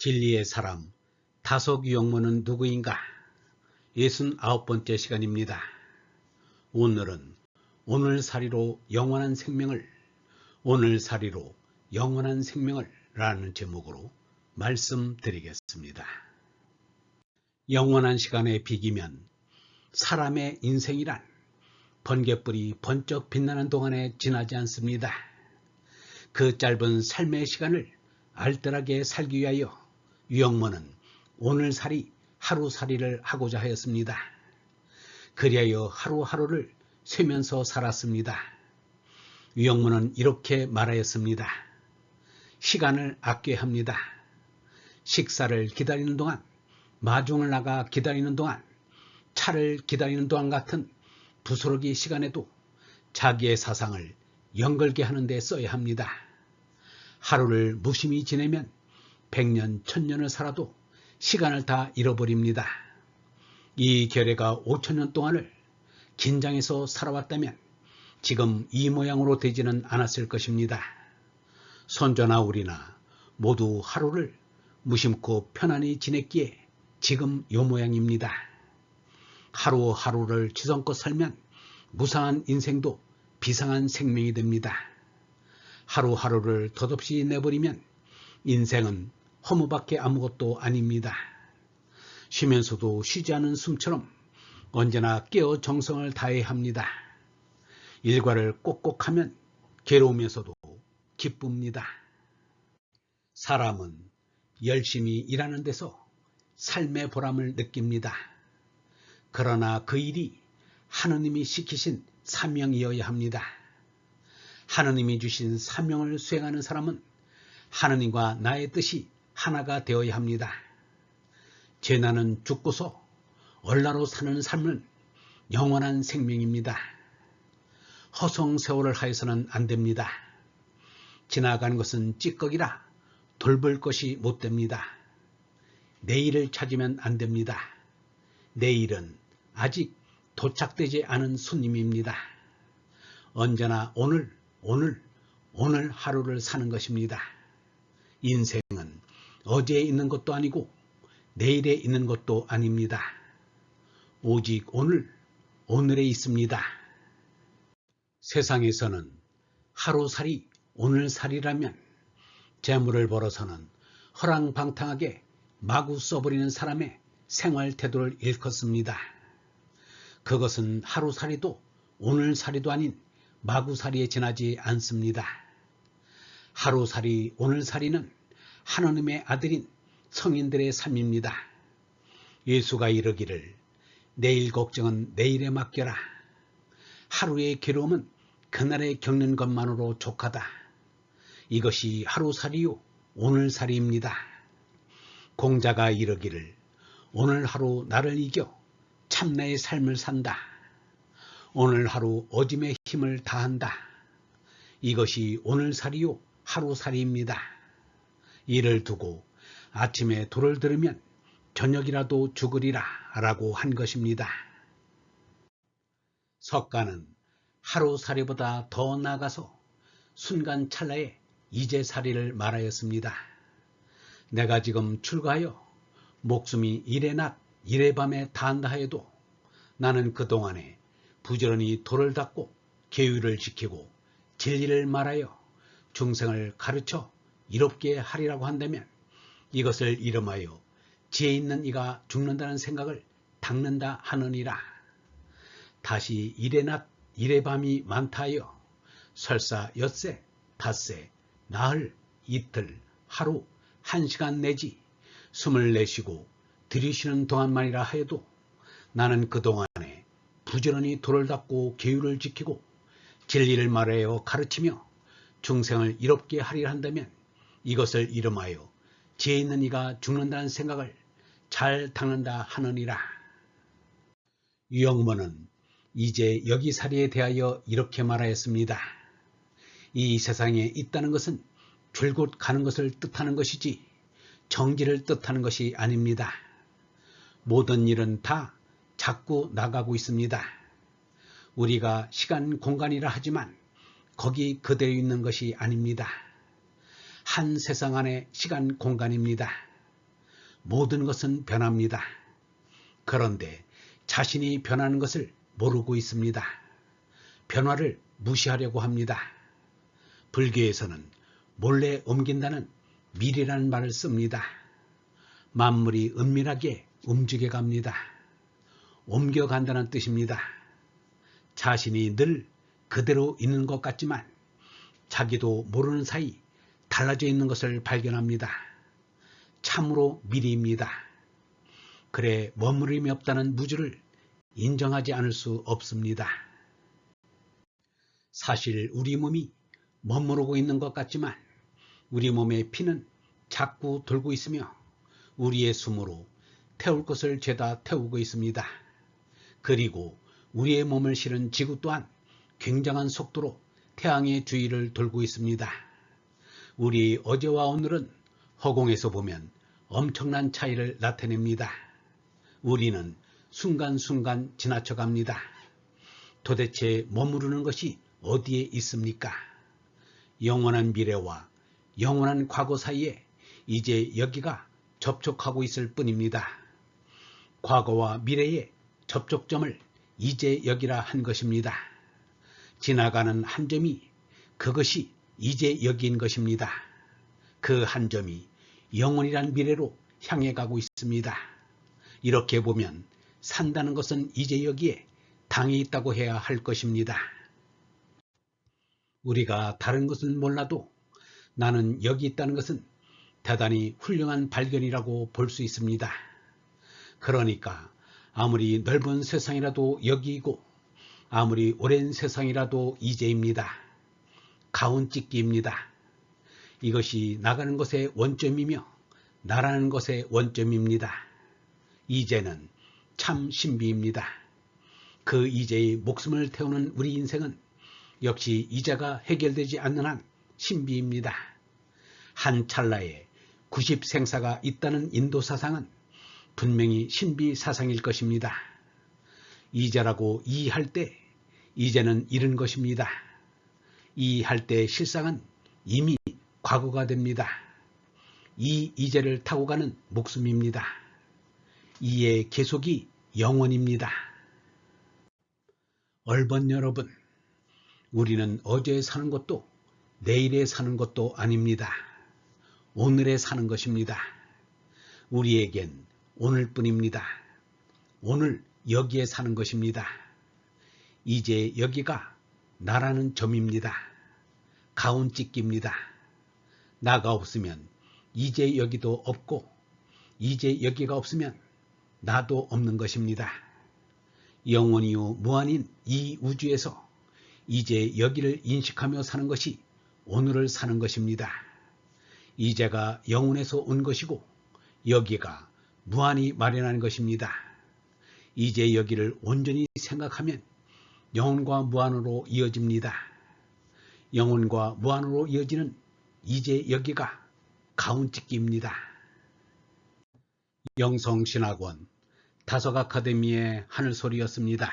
진리의 사람 다속 유영모는 누구인가? 69번째 시간입니다. 오늘은 오늘살이로 영원한 생명을, 오늘살이로 영원한 생명을 라는 제목으로 말씀드리겠습니다. 영원한 시간에 비기면 사람의 인생이란 번갯불이 번쩍 빛나는 동안에 지나지 않습니다. 그 짧은 삶의 시간을 알뜰하게 살기 위하여 유영모는 오늘살이 하루살이를 하고자 하였습니다. 그리하여 하루하루를 쇠면서 살았습니다. 유영모는 이렇게 말하였습니다. 시간을 아껴야 합니다. 식사를 기다리는 동안, 마중을 나가 기다리는 동안, 차를 기다리는 동안 같은 부스러기 시간에도 자기의 사상을 연결게 하는 데 써야 합니다. 하루를 무심히 지내면 100년, 1000년을 살아도 시간을 다 잃어버립니다. 이 결례가 5000년 동안을 긴장해서 살아왔다면 지금 이 모양으로 되지는 않았을 것입니다. 선조나 우리나 모두 하루를 무심코 편안히 지냈기에 지금 요 모양입니다. 하루하루를 지성껏 살면 무상한 인생도 비상한 생명이 됩니다. 하루하루를 덧없이 내버리면 인생은 허무밖에 아무것도 아닙니다. 쉬면서도 쉬지 않은 숨처럼 언제나 깨어 정성을 다해야 합니다. 일과를 꼭꼭 하면 괴로우면서도 기쁩니다. 사람은 열심히 일하는 데서 삶의 보람을 느낍니다. 그러나 그 일이 하느님이 시키신 사명이어야 합니다. 하느님이 주신 사명을 수행하는 사람은 하느님과 나의 뜻이 하나가 되어야 합니다. 재난은 죽고서 얼라로 사는 삶은 영원한 생명입니다. 허송세월을 하여서는 안 됩니다. 지나가는 것은 찌꺼기라 돌볼 것이 못 됩니다. 내일을 찾으면 안 됩니다. 내일은 아직 도착되지 않은 손님입니다. 언제나 오늘 하루를 사는 것입니다. 인생은 어제에 있는 것도 아니고 내일에 있는 것도 아닙니다. 오직 오늘에 있습니다. 세상에서는 하루살이 오늘살이라면 재물을 벌어서는 허랑방탕하게 마구 써버리는 사람의 생활 태도를 일컫습니다. 그것은 하루살이도 오늘살이도 아닌 마구살이에 지나지 않습니다. 하루살이 오늘살이는 하느님의 아들인 성인들의 삶입니다. 예수가 이르기를 내일 걱정은 내일에 맡겨라. 하루의 괴로움은 그날에 겪는 것만으로 족하다. 이것이 하루살이요 오늘살이입니다. 공자가 이르기를 오늘 하루 나를 이겨 참나의 삶을 산다. 오늘 하루 어짐의 힘을 다한다. 이것이 오늘살이요 하루살이입니다. 이를 두고 아침에 도를 들으면 저녁이라도 죽으리라 라고 한 것입니다. 석가는 하루살이보다 더 나아가서 순간 찰나에 이제살이를 말하였습니다. 내가 지금 출가하여 목숨이 이래 낮 이래 밤에 다한다 해도 나는 그동안에 부지런히 도를 닦고 계율을 지키고 진리를 말하여 중생을 가르쳐 이롭게 하리라고 한다면 이것을 이름하여 지혜 있는 이가 죽는다는 생각을 닦는다 하느니라. 다시 이래 낮 이래 밤이 많다 하여 설사 엿새, 닷새, 나흘, 이틀, 하루, 1시간 내지 숨을 내쉬고 들이쉬는 동안만이라 해도 나는 그동안에 부지런히 도를 닦고 계율을 지키고 진리를 말하여 가르치며 중생을 이롭게 하리라 한다면 이것을 이름하여 지혜 있는 이가 죽는다는 생각을 잘 닦는다 하느니라. 유영모는 이제 여기살이에 대하여 이렇게 말하였습니다. 이 세상에 있다는 것은 줄곧 가는 것을 뜻하는 것이지 정지를 뜻하는 것이 아닙니다. 모든 일은 다 자꾸 나가고 있습니다. 우리가 시간 공간이라 하지만 거기 그대로 있는 것이 아닙니다. 한 세상 안의 시간 공간입니다. 모든 것은 변합니다. 그런데 자신이 변하는 것을 모르고 있습니다. 변화를 무시하려고 합니다. 불교에서는 몰래 옮긴다는 밀이라는 말을 씁니다. 만물이 은밀하게 움직여 갑니다. 옮겨간다는 뜻입니다. 자신이 늘 그대로 있는 것 같지만 자기도 모르는 사이 달라져 있는 것을 발견합니다. 참으로 미리입니다. 그래 머무림이 없다는 무주를 인정하지 않을 수 없습니다. 사실 우리 몸이 머무르고 있는 것 같지만 우리 몸의 피는 자꾸 돌고 있으며 우리의 숨으로 태울 것을 죄다 태우고 있습니다. 그리고 우리의 몸을 실은 지구 또한 굉장한 속도로 태양의 주위를 돌고 있습니다. 우리 어제와 오늘은 허공에서 보면 엄청난 차이를 나타냅니다. 우리는 순간순간 지나쳐 갑니다. 도대체 머무르는 것이 어디에 있습니까? 영원한 미래와 영원한 과거 사이에 이제 여기가 접촉하고 있을 뿐입니다. 과거와 미래의 접촉점을 이제 여기라 한 것입니다. 지나가는 한 점이 그것이 이제 여기인 것입니다. 그 한 점이 영원이란 미래로 향해 가고 있습니다. 이렇게 보면 산다는 것은 이제 여기에 당이 있다고 해야 할 것입니다. 우리가 다른 것은 몰라도 나는 여기 있다는 것은 대단히 훌륭한 발견이라고 볼 수 있습니다. 그러니까 아무리 넓은 세상이라도 여기이고 아무리 오랜 세상이라도 이제입니다. 가운찍기입니다. 이것이 나가는 것의 원점이며 나라는 것의 원점입니다. 이제는 참 신비입니다. 그 이제의 목숨을 태우는 우리 인생은 역시 이제가 해결되지 않는 한 신비입니다. 한 찰나에 90생사가 있다는 인도 사상은 분명히 신비 사상일 것입니다. 이제라고 이해할 때 이제는 이른 것입니다. 이해할 때 실상은 이미 과거가 됩니다. 이 이제를 타고 가는 목숨입니다. 이의 계속이 영원입니다. 얼번 여러분, 우리는 어제 사는 것도 내일에 사는 것도 아닙니다. 오늘에 사는 것입니다. 우리에겐 오늘뿐입니다. 오늘 여기에 사는 것입니다. 이제 여기가 나라는 점입니다. 가운찍기입니다. 나가 없으면 이제 여기도 없고 이제 여기가 없으면 나도 없는 것입니다. 영원이요 무한인 이 우주에서 이제 여기를 인식하며 사는 것이 오늘을 사는 것입니다. 이제가 영혼에서 온 것이고 여기가 무한히 마련한 것입니다. 이제 여기를 온전히 생각하면 영혼과 무한으로 이어집니다. 영혼과 무한으로 이어지는 이제 여기가 가운찍기입니다. 영성신학원 다석아카데미의 하늘소리였습니다.